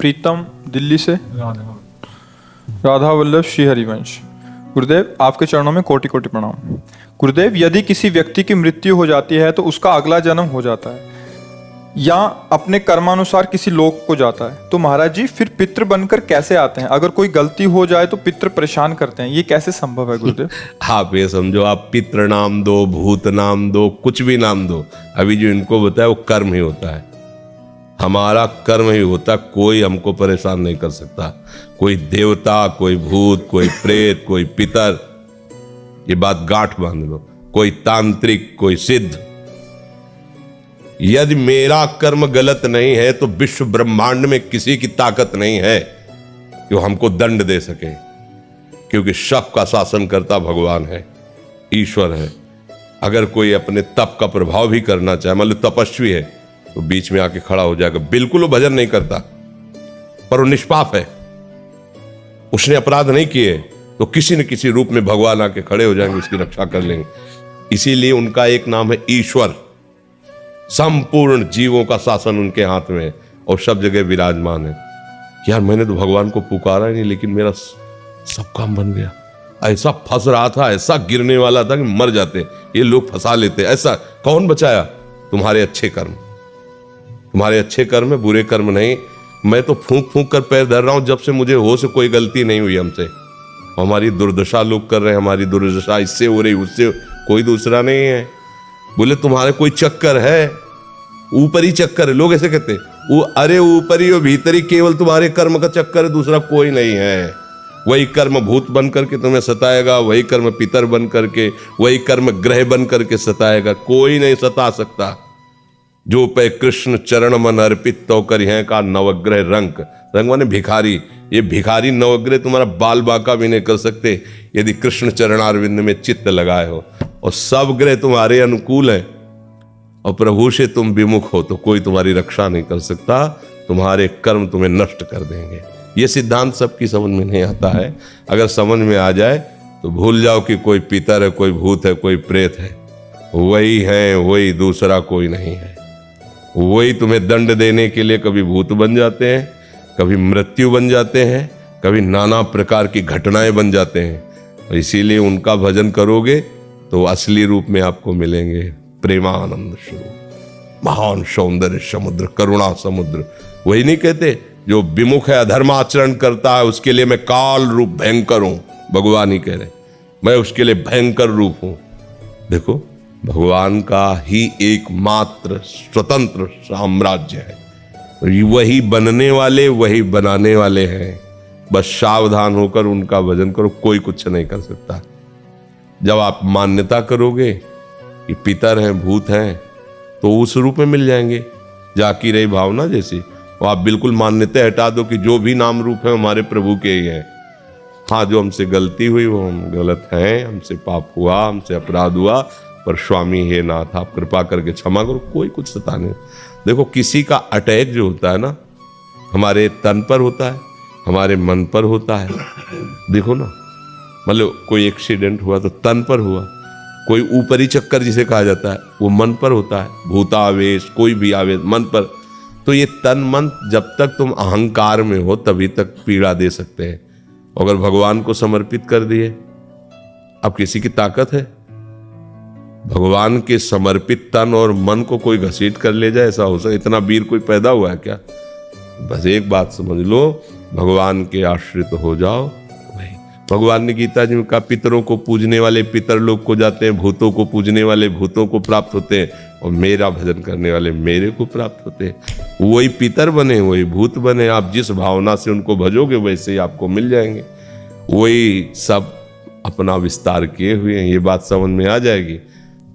प्रीतम दिल्ली से, राधा वल्लभ श्री हरिवंश। गुरुदेव, आपके चरणों में कोटि कोटि प्रणाम। गुरुदेव, यदि किसी व्यक्ति की मृत्यु हो जाती है तो उसका अगला जन्म हो जाता है या अपने कर्मानुसार किसी लोक को जाता है, तो महाराज जी फिर पितृ बनकर कैसे आते हैं? अगर कोई गलती हो जाए तो पितृ परेशान करते हैं, ये कैसे संभव है गुरुदेव? आप ये समझो, आप पितृ नाम दो, भूत नाम दो, कुछ भी नाम दो, अभी जो इनको बताया वो कर्म ही होता है। हमारा कर्म ही होता है, कोई हमको परेशान नहीं कर सकता। कोई देवता, कोई भूत, कोई प्रेत, कोई पितर, ये बात गांठ बांध लो, कोई तांत्रिक, कोई सिद्ध। यदि मेरा कर्म गलत नहीं है तो विश्व ब्रह्मांड में किसी की ताकत नहीं है कि वो हमको दंड दे सके, क्योंकि सबका शासन करता भगवान है, ईश्वर है। अगर कोई अपने तप का प्रभाव भी करना चाहे, मान लो तपस्वी है, तो बीच में आके खड़ा हो जाएगा। बिल्कुल वो भजन नहीं करता, पर वो निष्पाप है, उसने अपराध नहीं किए, तो किसी न किसी रूप में भगवान आके खड़े हो जाएंगे, उसकी रक्षा कर लेंगे। इसीलिए उनका एक नाम है ईश्वर। संपूर्ण जीवों का शासन उनके हाथ में है और सब जगह विराजमान है। यार, मैंने तो भगवान को पुकारा ही नहीं, लेकिन मेरा सब काम बन गया। ऐसा फंस रहा था, ऐसा गिरने वाला था कि मर जाते, ये लोग फंसा लेते। ऐसा कौन बचाया? तुम्हारे अच्छे कर्म, तुम्हारे अच्छे कर्म है, बुरे कर्म नहीं। मैं तो फूंक फूंक कर पैर धर रहा हूं, जब से मुझे हो से कोई गलती नहीं हुई हमसे। हमारी दुर्दशा लोग कर रहे हैं, हमारी दुर्दशा इससे हो रही, उससे, कोई दूसरा नहीं है। बोले तुम्हारे कोई चक्कर है, ऊपरी चक्कर है, लोग ऐसे कहते हैं। वो अरे ऊपरी और भीतरी, केवल तुम्हारे कर्म का चक्कर है, दूसरा कोई नहीं है। वही कर्म भूत बन करके तुम्हें सताएगा, वही कर्म पितर बन करके, वही कर्म ग्रह बन करके सताएगा, कोई नहीं सता सकता। जो पे कृष्ण चरण मन अर्पित तो करी है का नवग्रह रंग, रंग माने भिखारी। ये भिखारी नवग्रह तुम्हारा बाल बांका भी नहीं कर सकते यदि कृष्ण चरणारविंद में चित्त लगाए हो। और सब ग्रह तुम्हारे अनुकूल है और प्रभु से तुम विमुख हो तो कोई तुम्हारी रक्षा नहीं कर सकता, तुम्हारे कर्म तुम्हें नष्ट कर देंगे। ये सिद्धांत सबकी समझ में नहीं आता है। अगर समझ में आ जाए तो भूल जाओ कि कोई पितर है, कोई भूत है, कोई प्रेत है। वही है, वही, दूसरा कोई नहीं है। वही तुम्हें दंड देने के लिए कभी भूत बन जाते हैं, कभी मृत्यु बन जाते हैं, कभी नाना प्रकार की घटनाएं बन जाते हैं। और इसीलिए उनका भजन करोगे तो असली रूप में आपको मिलेंगे। प्रेमानंद स्वरूप, महान सौंदर्य समुद्र, करुणा समुद्र। वही नहीं कहते, जो विमुख है, अधर्म आचरण करता है, उसके लिए मैं काल रूप भयंकर हूं। भगवान ही कह रहे, मैं उसके लिए भयंकर रूप हूं। देखो, भगवान का ही एकमात्र स्वतंत्र साम्राज्य है। वही बनने वाले, वही बनाने वाले हैं। बस सावधान होकर उनका भजन करो, कोई कुछ नहीं कर सकता। जब आप मान्यता करोगे कि पितर हैं, भूत हैं, तो उस रूप में मिल जाएंगे। जाकी रही भावना जैसी, और आप बिल्कुल मान्यता हटा दो कि जो भी नाम रूप है हमारे प्रभु के ही हैं। हाँ, जो हमसे गलती हुई वो हम गलत हैं, हमसे पाप हुआ, हमसे अपराध हुआ, पर स्वामी हे नाथ आप कृपा करके क्षमा करो, कोई कुछ सता नहीं। देखो, किसी का अटैक जो होता है ना, हमारे तन पर होता है, हमारे मन पर होता है। देखो ना, मतलब कोई एक्सीडेंट हुआ तो तन पर हुआ, कोई ऊपरी चक्कर जिसे कहा जाता है वो मन पर होता है, भूतावेश, कोई भी आवेश मन पर। तो ये तन मन जब तक तुम अहंकार में हो तभी तक पीड़ा दे सकते हैं। अगर भगवान को समर्पित कर दिए, अब किसी की ताकत है? भगवान के समर्पित तन और मन को कोई घसीट कर ले जाए, ऐसा हो सकता? इतना वीर कोई पैदा हुआ है क्या? बस एक बात समझ लो, भगवान के आश्रित हो जाओ। भगवान ने गीता जी में कहा, पितरों को पूजने वाले पितर लोग को जाते हैं, भूतों को पूजने वाले भूतों को प्राप्त होते हैं, और मेरा भजन करने वाले मेरे को प्राप्त होते हैं। वही पितर बने, वही भूत बने, आप जिस भावना से उनको भजोगे वैसे ही आपको मिल जाएंगे। वही सब अपना विस्तार किए हुए हैं। ये बात समझ में आ जाएगी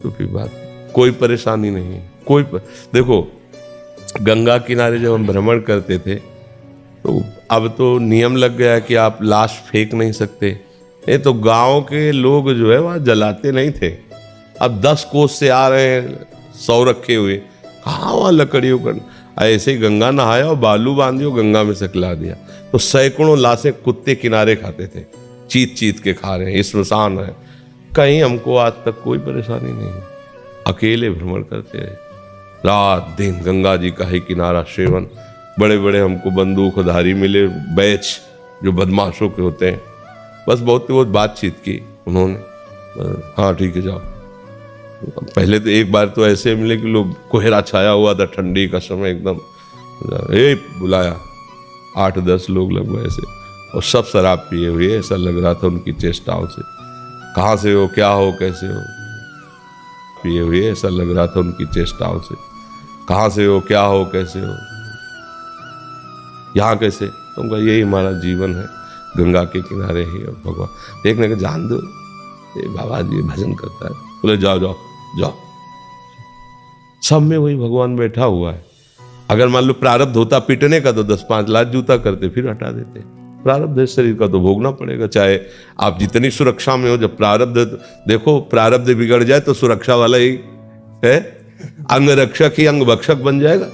तो फिर बात, कोई परेशानी नहीं है। देखो, गंगा किनारे जब हम भ्रमण करते थे तो अब तो नियम लग गया कि आप लाश फेंक नहीं सकते। ये तो गांव के लोग जो है वहाँ जलाते नहीं थे। अब 10 कोस से आ रहे हैं 100 रखे हुए, कहाँ वहाँ लकड़ियों का? ऐसे ही गंगा नहाया और बालू बांधियो, गंगा में सकला दिया। तो सैकड़ों लाशें कुत्ते किनारे खाते थे, चीत चीत के खा रहे हैं। स्मशान है। कहीं हमको आज तक कोई परेशानी नहीं है। अकेले भ्रमण करते रहे, रात दिन गंगा जी का ही किनारा सेवन। बड़े बड़े हमको बंदूकधारी मिले, बैच जो बदमाशों के होते हैं। बस बहुत बातचीत की उन्होंने, हाँ ठीक है जाओ। पहले तो एक बार तो ऐसे मिले कि लोग कोहरा छाया हुआ था, ठंडी का समय एकदम, बुलाया 8-10 लोग लगभग ऐसे, और सब शराब पिए हुए, ऐसा लग रहा था उनकी चेष्टाओं से। कहाँ से हो, क्या हो, कैसे हो, पिए हुए, ऐसा लग रहा था उनकी चेष्टाओं से। कहाँ से हो, क्या हो, कैसे हो, यहाँ कैसे? तो उनका यही हमारा जीवन है, गंगा के किनारे ही। और भगवान देखने का जान दो, ये बाबा जी भजन करता है, बोले जाओ जाओ जाओ। सब में वही भगवान बैठा हुआ है। अगर मान लो प्रारब्ध होता पीटने का तो 10-5 लाख जूता करते, फिर हटा देते। प्रारब्ध शरीर का तो भोगना पड़ेगा, चाहे आप जितनी सुरक्षा में हो। जब प्रारब्ध, देखो प्रारब्ध बिगड़ जाए तो सुरक्षा वाला ही है, अंग रक्षक ही अंग भक्षक बन जाएगा।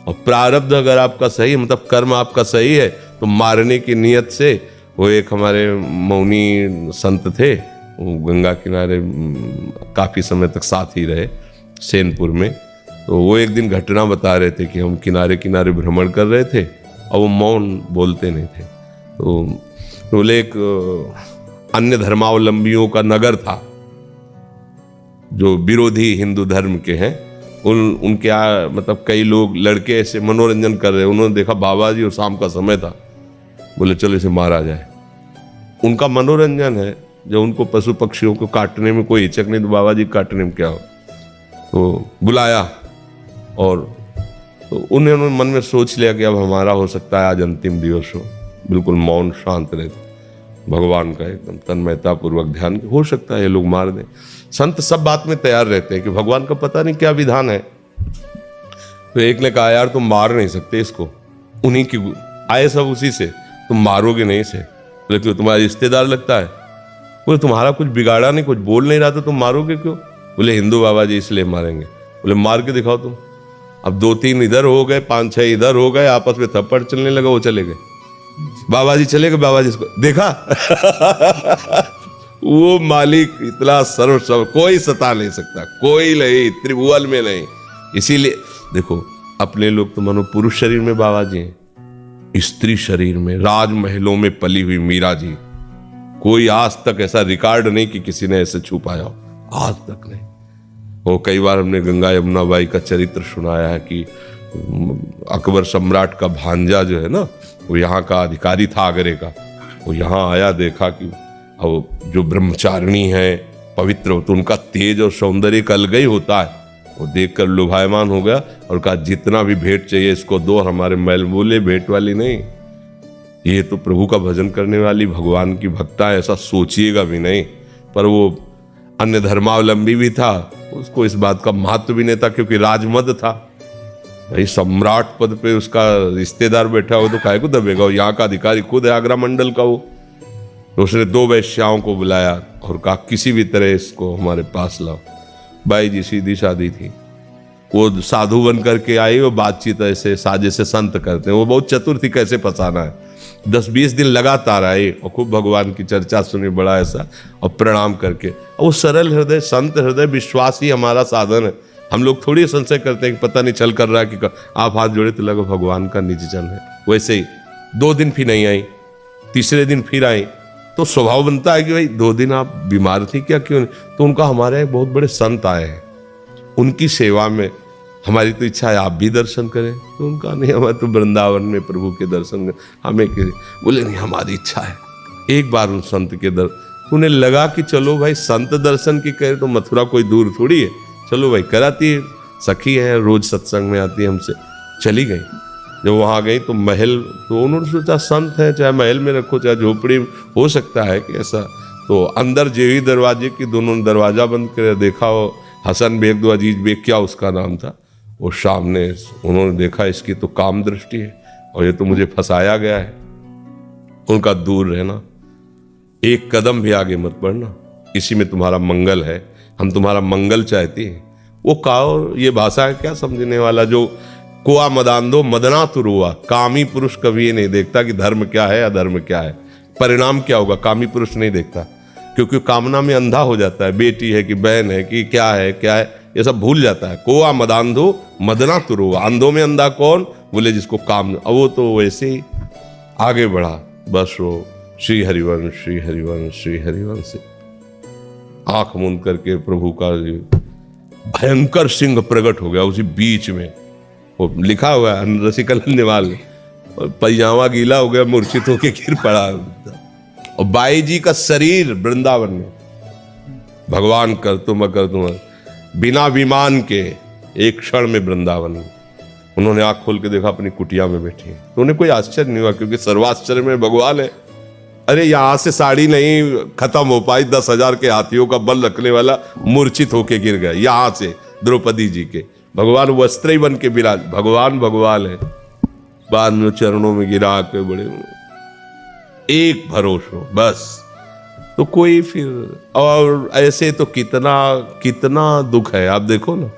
और प्रारब्ध अगर आपका सही, मतलब कर्म आपका सही है, तो मारने की नियत से, वो एक हमारे मौनी संत थे, वो गंगा किनारे काफी समय तक साथ ही रहे सेनपुर में। तो वो एक दिन घटना बता रहे थे कि हम किनारे किनारे भ्रमण कर रहे थे और वो मौन बोलते नहीं थे। तो बोले एक अन्य धर्मावलंबियों का नगर था जो विरोधी हिंदू धर्म के हैं। उनके मतलब कई लोग लड़के ऐसे मनोरंजन कर रहे, उन्होंने देखा बाबा जी और शाम का समय था, बोले चलो इसे मारा जाए। उनका मनोरंजन है, जब उनको पशु पक्षियों को काटने में कोई हिचक नहीं, तो बाबा जी काटने में क्या हो। तो बुलाया, और तो उन्होंने मन में सोच लिया कि अब हमारा हो सकता है आज अंतिम दिवस हो। बिल्कुल मौन शांत रहे, भगवान का एकदम तन्मयता पूर्वक ध्यान, हो सकता है ये लोग मार दें। संत सब बात में तैयार रहते हैं कि भगवान का पता नहीं क्या विधान है। तो एक ने कहा यार तुम मार नहीं सकते इसको, उन्हीं की आए सब उसी से, तुम मारोगे नहीं इसे। बोले क्यों, तुम्हारा रिश्तेदार लगता है? बोले तुम्हारा कुछ बिगाड़ा नहीं, कुछ बोल नहीं रहा तो तुम मारोगे क्यों? बोले हिंदू बाबा जी इसलिए मारेंगे। बोले मार के दिखाओ तुम। अब 2-3 इधर हो गए, 5-6 इधर हो गए, आपस में थप्पड़ चलने लगा, वो चले गए। बाबा जी चले गए, बाबा जी इसको देखा वो मालिक इतना सर्व, कोई सता नहीं सकता, कोई नहीं, त्रिभुवन में नहीं। इसीलिए देखो अपने लोग तो मानो पुरुष शरीर में बाबा जी हैं, स्त्री शरीर में राजमहलों में पली हुई मीरा जी। कोई आज तक ऐसा रिकॉर्ड नहीं कि किसी ने ऐसे छू पाया हो, आज तक नहीं। वो कई बार हमने गंगा यमुना बाई का चरित्र सुनाया है कि अकबर सम्राट का भांजा जो है ना, वो यहाँ का अधिकारी था आगरे का। वो यहाँ आया, देखा कि अब जो ब्रह्मचारिणी है पवित्र, तो उनका तेज और सौंदर्य का अलग ही होता है। वो देखकर लुभायमान हो गया और कहा जितना भी भेंट चाहिए इसको दो, हमारे मैल बोले भेंट वाली नहीं, ये तो प्रभु का भजन करने वाली भगवान की भक्ता है, ऐसा सोचिएगा भी नहीं। पर वो अन्य धर्मावलंबी भी था, उसको इस बात का महत्व भी नहीं था, क्योंकि राजमद था भाई, सम्राट पद पे उसका रिश्तेदार बैठा हो तो काहे को दबेगा। यहाँ का अधिकारी खुद है आगरा मंडल का वो। तो उसने 2 वैश्याओं को बुलाया और कहा किसी भी तरह इसको हमारे पास लाओ। बाई जी सीधी सादी थी, वो साधु बन करके आई, वो बातचीत ऐसे साजे से संत करते हैं, वो बहुत चतुर थी कैसे फंसाना है। 10-20 दिन लगातार आए और खूब भगवान की चर्चा सुनी, बड़ा ऐसा, और प्रणाम करके। और वो सरल हृदय, संत हृदय, विश्वास ही हमारा साधन है। हम लोग थोड़ी संशय करते हैं कि पता नहीं चल कर रहा है कि आप हाथ जोड़े तो लगा भगवान का निज जन है। वैसे ही 2 दिन फिर नहीं आई, तीसरे दिन फिर आई, तो स्वभाव बनता है कि भाई 2 दिन आप बीमार थी क्या, क्यों नहीं? तो उनका हमारे एक बहुत बड़े संत आए हैं, उनकी सेवा में हमारी तो इच्छा है आप भी दर्शन करें। तो उनका नहीं, हमें तो वृंदावन में प्रभु के दर्शन हमें के। बोले नहीं हमारी इच्छा है एक बार उन संत के उन्हें लगा कि चलो भाई संत दर्शन की कहे तो मथुरा कोई दूर थोड़ी है, चलो भाई कराती है, सखी है, रोज सत्संग में आती है हमसे। चली गई, जब वहाँ गई तो महल, तो उन्होंने सोचा संत है चाहे महल में रखो चाहे झोपड़ी, हो सकता है कि ऐसा। तो अंदर जेवी दरवाजे की दोनों दरवाजा बंद कर देखा, वो हसन बेग दो अजीज बेग क्या उसका नाम था, वो सामने उन्होंने देखा इसकी तो काम दृष्टि है और ये तो मुझे फंसाया गया है। उनका दूर रहना, एक कदम भी आगे मत बढ़ना, इसी में तुम्हारा मंगल है, हम तुम्हारा मंगल चाहते हैं। वो का ये भाषा है क्या समझने वाला, जो कुआ मदान मदना तुरुआ, कामी पुरुष कभी ये नहीं देखता कि धर्म क्या है अधर्म क्या है, परिणाम क्या होगा, कामी पुरुष नहीं देखता, क्योंकि कामना में अंधा हो जाता है, बेटी है कि बहन है कि क्या है ये सब भूल जाता है। कोआ मदांधो मदना तुरुआ, अंधों में अंधा कौन, बोले जिसको काम, अब वो तो वैसे ही आगे बढ़ा, बस वो श्री हरिवंश श्री हरिवंश श्री हरिवंश से आंख मूंद करके प्रभु का भयंकर सिंह प्रकट हो गया उसी बीच में। वो लिखा हुआ है रसिकल निवाल, पैजामा गीला हो गया, मूर्छित होके गिर पड़ा। और बाई जी का शरीर वृंदावन में, भगवान कर तुम बिना विमान के एक क्षण में वृंदावन में। उन्होंने आंख खोल के देखा अपनी कुटिया में बैठी, तो उन्हें कोई आश्चर्य नहीं हुआ, क्योंकि सर्वाश्चर्य में भगवान है। अरे यहां से साड़ी नहीं खत्म हो पाई, 10,000 के हाथियों का बल रखने वाला मूर्छित होके गिर गया यहां से द्रौपदी जी के। भगवान वस्त्र ही बन के विराज, भगवान भगवान है। बाद में चरणों में गिरा के बड़े एक भरोसा बस। तो कोई फिर, और ऐसे तो कितना कितना दुख है, आप देखो ना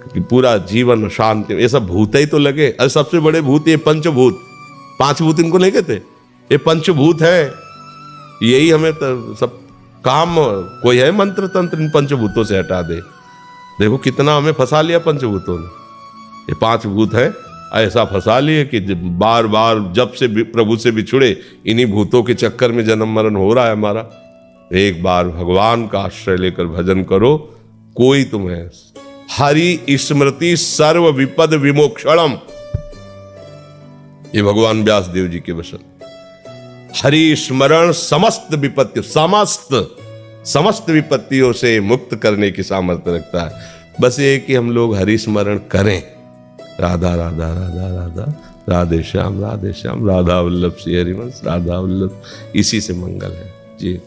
कि पूरा जीवन शांति, ये सब भूत ही तो लगे। अरे सबसे बड़े भूत ये पंचभूत, 5 भूत इनको नहीं कहते, ये पंचभूत है। यही हमें तो सब काम, कोई है मंत्र तंत्र इन पंचभूतों से हटा दे। देखो कितना हमें फंसा लिया पंचभूतों ने। ये 5 भूत है, ऐसा फंसा लिए कि बार बार जब से प्रभु से बिछुड़े इन्हीं भूतों के चक्कर में जन्म मरण हो रहा है हमारा। एक बार भगवान का आश्रय लेकर भजन करो, कोई तुम्हें, हरि स्मृति सर्व विपद विमोक्षणम, ये भगवान व्यास देव जी के वचन। हरि स्मरण समस्त विपत्ति, समस्त विपत्तियों से मुक्त करने की सामर्थ्य रखता है। बस ये कि हम लोग हरि स्मरण करें। राधा राधा राधा राधा राधे श्याम राधा वल्लभ श्री हरिवंश, राधा वल्लभ, इसी से मंगल है जी।